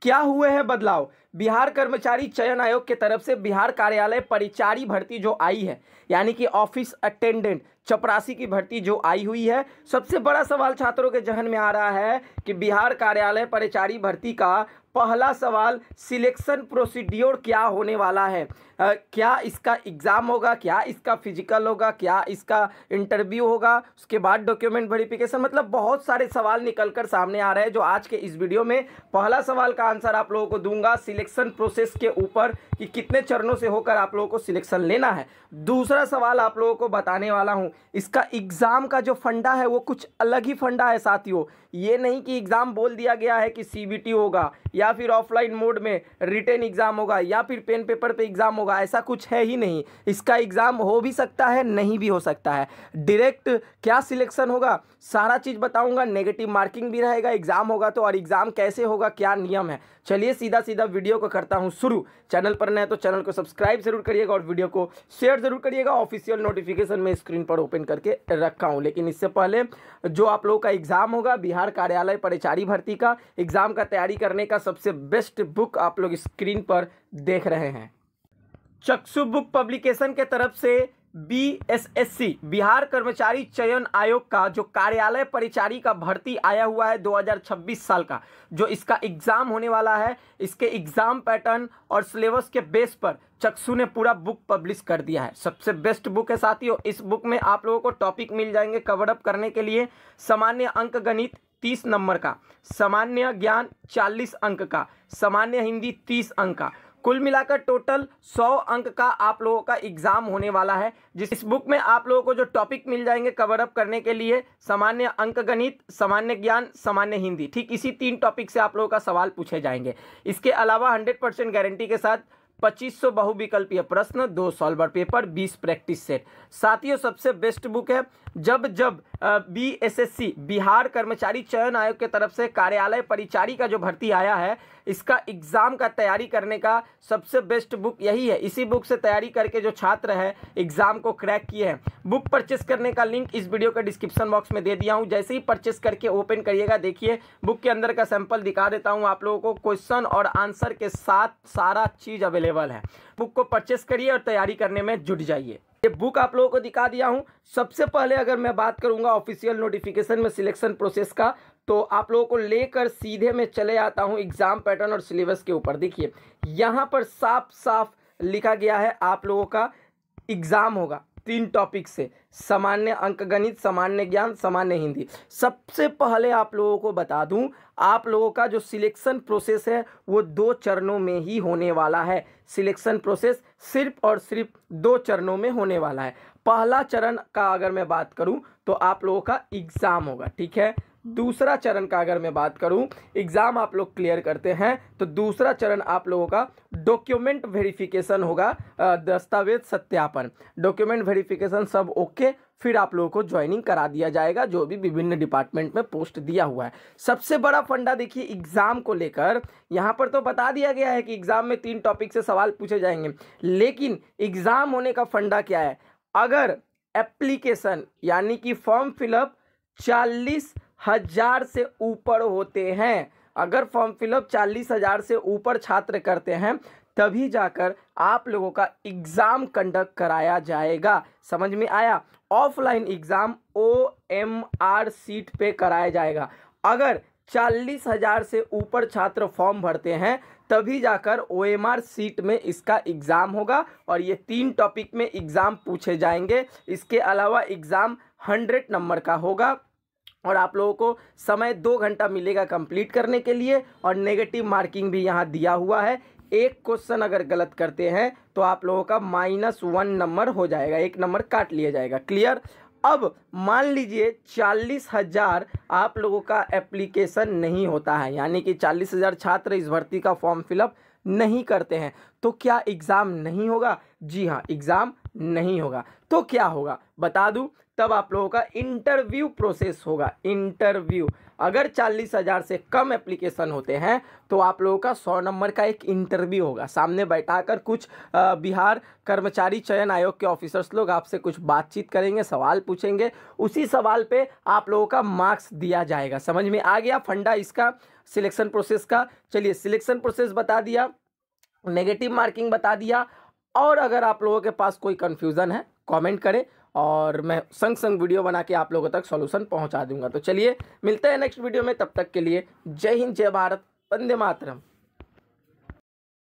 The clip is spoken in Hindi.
क्या हुए हैं बदलाव? बिहार कर्मचारी चयन आयोग के तरफ से बिहार कार्यालय परिचारी भर्ती जो आई है, यानी कि ऑफिस अटेंडेंट चपरासी की भर्ती जो आई हुई है, सबसे बड़ा सवाल छात्रों के जहन में आ रहा है कि बिहार कार्यालय परिचारी भर्ती का पहला सवाल सिलेक्शन प्रोसीड्योर क्या होने वाला है। क्या इसका एग्ज़ाम होगा, क्या इसका फिजिकल होगा, क्या इसका इंटरव्यू होगा, उसके बाद डॉक्यूमेंट वेरिफिकेशन, मतलब बहुत सारे सवाल निकल कर सामने आ रहे हैं। जो आज के इस वीडियो में पहला सवाल का आंसर आप लोगों को दूंगा सिलेक्शन प्रोसेस के ऊपर कि कितने चरणों से होकर आप लोगों को सिलेक्शन लेना है। दूसरा सवाल आप लोगों को बताने वाला हूं, इसका एग्ज़ाम का जो फंडा है वो कुछ अलग ही फंडा है साथियों। ये नहीं कि एग्ज़ाम बोल दिया गया है कि सीबीटी होगा या फिर ऑफलाइन मोड में रिटन एग्ज़ाम होगा या फिर पेन पेपर पे एग्ज़ाम होगा, ऐसा कुछ है ही नहीं। इसका एग्ज़ाम हो भी सकता है, नहीं भी हो सकता है। डायरेक्ट क्या सिलेक्शन होगा सारा चीज़ बताऊंगा, नेगेटिव मार्किंग भी रहेगा एग्ज़ाम होगा तो, और एग्ज़ाम कैसे होगा, क्या नियम है। चलिए सीधा सीधा वीडियो को करता हूं शुरू। चैनल पर नए तो चैनल को सब्सक्राइब जरूर करिएगा और वीडियो को शेयर जरूर करिएगा। ऑफिशियल नोटिफिकेशन में स्क्रीन पर ओपन करके रखा हूं, लेकिन इससे पहले जो आप लोगों का एग्ज़ाम होगा बिहार कार्यालय परिचारी भर्ती का, एग्ज़ाम का तैयारी करने का सबसे बेस्ट बुक आप लोग स्क्रीन पर देख रहे हैं। चक्षु बुक पब्लिकेशन के तरफ से बीएसएससी बिहार कर्मचारी चयन आयोग का जो कार्यालय परिचारी का भर्ती आया हुआ है 2026 साल का, जो इसका एग्ज़ाम होने वाला है, इसके एग्ज़ाम पैटर्न और सिलेबस के बेस पर चक्षु ने पूरा बुक पब्लिश कर दिया है। सबसे बेस्ट बुक है साथियों। इस बुक में आप लोगों को टॉपिक मिल जाएंगे कवर अप करने के लिए। सामान्य अंक गणित 30 नंबर का, सामान्य ज्ञान 40 अंक का, सामान्य हिंदी 30 अंक का, कुल मिलाकर टोटल 100 अंक का आप लोगों का एग्जाम होने वाला है। जिस बुक में आप लोगों को जो टॉपिक मिल जाएंगे कवर अप करने के लिए, सामान्य अंक गणित, सामान्य ज्ञान, सामान्य हिंदी, ठीक इसी 3 टॉपिक से आप लोगों का सवाल पूछे जाएंगे। इसके अलावा 100% गारंटी के साथ 2500 बहुविकल्पीय प्रश्न, 2 सॉल्वर पेपर, 20 प्रैक्टिस सेट। साथियों सबसे बेस्ट बुक है। जब बीएसएससी बिहार कर्मचारी चयन आयोग के तरफ से कार्यालय परिचारी का जो भर्ती आया है, इसका एग्ज़ाम का तैयारी करने का सबसे बेस्ट बुक यही है। इसी बुक से तैयारी करके जो छात्र है एग्ज़ाम को क्रैक किए हैं, बुक परचेस करने का लिंक इस वीडियो के डिस्क्रिप्शन बॉक्स में दे दिया हूं। जैसे ही परचेस करके ओपन करिएगा, देखिए बुक के अंदर का सैंपल दिखा देता हूं आप लोगों को, क्वेश्चन और आंसर के साथ सारा चीज़ अवेलेबल है। बुक को परचेस करिए और तैयारी करने में जुट जाइए। ये बुक आप लोगों को दिखा दिया हूं। सबसे पहले अगर मैं बात करूंगा ऑफिशियल नोटिफिकेशन में सिलेक्शन प्रोसेस का, तो आप लोगों को लेकर सीधे मैं चले आता हूं एग्जाम पैटर्न और सिलेबस के ऊपर। देखिए यहां पर साफ साफ लिखा गया है आप लोगों का एग्जाम होगा 3 टॉपिक से, सामान्य अंक गणित, सामान्य ज्ञान, सामान्य हिंदी। सबसे पहले आप लोगों को बता दूं, आप लोगों का जो सिलेक्शन प्रोसेस है वो 2 चरणों में ही होने वाला है। सिलेक्शन प्रोसेस सिर्फ और सिर्फ 2 चरणों में होने वाला है। पहला चरण का अगर मैं बात करूं तो आप लोगों का एग्ज़ाम होगा, ठीक है। दूसरा चरण का अगर मैं बात करूं, एग्ज़ाम आप लोग क्लियर करते हैं तो दूसरा चरण आप लोगों का डॉक्यूमेंट वेरिफिकेशन होगा, दस्तावेज सत्यापन। डॉक्यूमेंट वेरिफिकेशन सब ओके, फिर आप लोगों को ज्वाइनिंग करा दिया जाएगा जो भी विभिन्न डिपार्टमेंट में पोस्ट दिया हुआ है। सबसे बड़ा फंडा देखिए एग्ज़ाम को लेकर, यहाँ पर तो बता दिया गया है कि एग्ज़ाम में 3 टॉपिक से सवाल पूछे जाएंगे, लेकिन एग्ज़ाम होने का फंडा क्या है? अगर एप्लीकेशन यानी कि फॉर्म फिलअप 40,000 से ऊपर होते हैं, अगर फॉर्म फिलअप 40,000 से ऊपर छात्र करते हैं तभी जाकर आप लोगों का एग्ज़ाम कंडक्ट कराया जाएगा। समझ में आया? ऑफलाइन एग्ज़ाम OMR सीट पे कराया जाएगा। अगर 40,000 से ऊपर छात्र फॉर्म भरते हैं तभी जाकर OMR सीट में इसका एग्ज़ाम होगा और ये 3 टॉपिक में एग्ज़ाम पूछे जाएंगे। इसके अलावा एग्ज़ाम 100 नंबर का होगा और आप लोगों को समय 2 घंटा मिलेगा कंप्लीट करने के लिए, और नेगेटिव मार्किंग भी यहाँ दिया हुआ है। एक क्वेश्चन अगर गलत करते हैं तो आप लोगों का -1 नंबर हो जाएगा, 1 नंबर काट लिया जाएगा। क्लियर? अब मान लीजिए 40,000 आप लोगों का एप्लीकेशन नहीं होता है, यानी कि 40,000 छात्र इस भर्ती का फॉर्म फिलअप नहीं करते हैं, तो क्या एग्ज़ाम नहीं होगा? जी हाँ, एग्ज़ाम नहीं होगा। तो क्या होगा बता दूं, तब आप लोगों का इंटरव्यू प्रोसेस होगा। इंटरव्यू अगर 40,000 से कम एप्लीकेशन होते हैं तो आप लोगों का 100 नंबर का एक इंटरव्यू होगा। सामने बैठाकर कुछ बिहार कर्मचारी चयन आयोग के ऑफिसर्स लोग आपसे कुछ बातचीत करेंगे, सवाल पूछेंगे, उसी सवाल पे आप लोगों का मार्क्स दिया जाएगा। समझ में आ गया फंडा इसका? सिलेक्शन प्रोसेस का। चलिए सिलेक्शन प्रोसेस बता दिया, नेगेटिव मार्किंग बता दिया, और अगर आप लोगों के पास कोई कन्फ्यूज़न है कमेंट करें और मैं संग संग वीडियो बना के आप लोगों तक सॉल्यूशन पहुंचा दूंगा। तो चलिए मिलते हैं नेक्स्ट वीडियो में, तब तक के लिए जय हिंद, जय भारत, वंदे मातरम।